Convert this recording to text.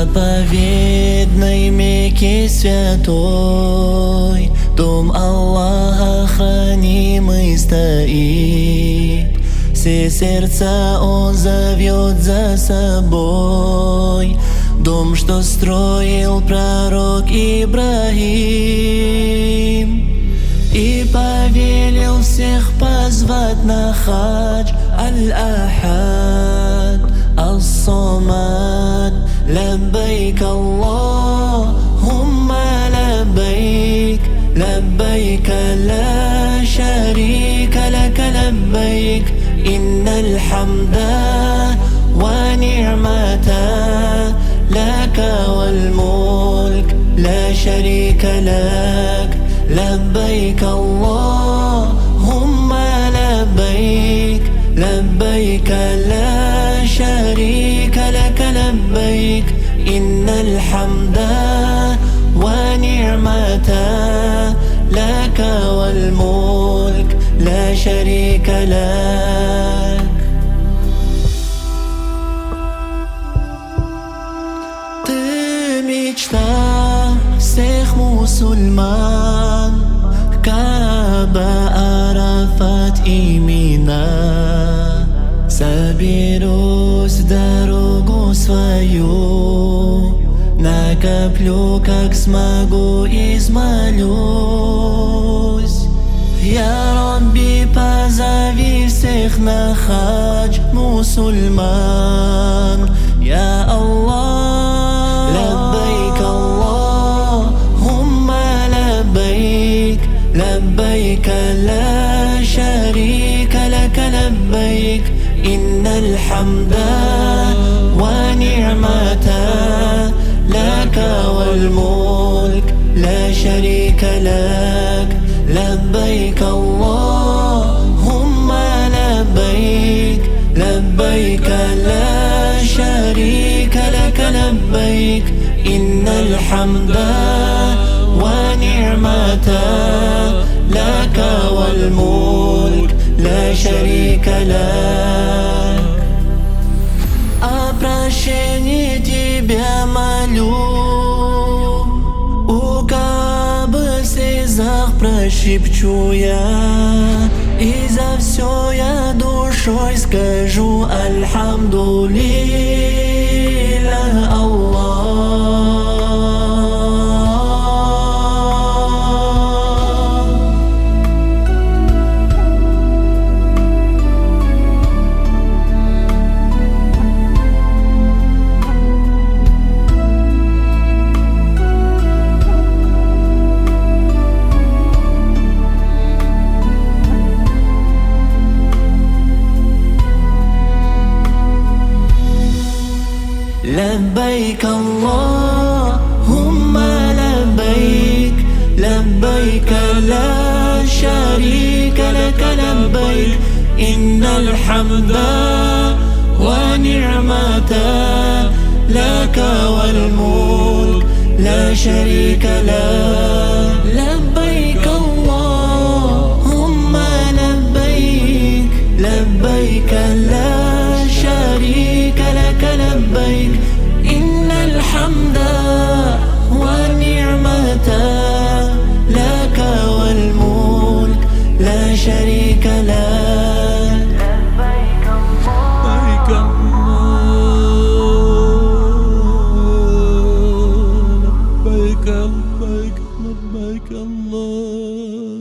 заповедной Мекке святой, дом Аллаха хранимый стоит. Все сердца Он зовет за собой, дом, что строил пророк Ибрагим. И повелел всех позвать на хадж Аль-Ахад, Ас-Самад. لبيك اللهم لبيك، لبيك لا شريك لك لبيك. إن الحمد ونعمة لك والملك لا شريك لك. لبيك اللهم لبيك، لبيك لا شريك لك لبيك. إن الحمد ونعمة لك والملك لا شريك لك. Ты мечта всех мусульман, Кааба, Арафат и Мина. Соберусь в дорогу свою, накоплю, как смогу, измолюсь. Я Рабби, позови всех на хадж мусульман. Я Аллах, лаббайк Аллахумма лаббайк, лаббайк ла шарика лака лаббайк. إن الحمد ونعمة لك والملك لا شريك لك. لبيك اللهم لبيك، لبيك لا شريك لك لبيك. إن الحمد ونعمة لك والملك لا شريك لك. О прощении тебя молю, у Каабы в слезах прошепчу я, и за все я душой скажу Альхамдулиллах Аллах. لبيك اللهم لبيك، لبيك لا شريك لك لبيك. إن الحمد ونعمة لك والملك لا شريك لك. لبيك اللهم لبيك، لبيك لا شريك لك لبيك. إن الحمد والنعمة لك والملك لا شريك لك. لبيك الله، لبيك لبيك لبيك الله.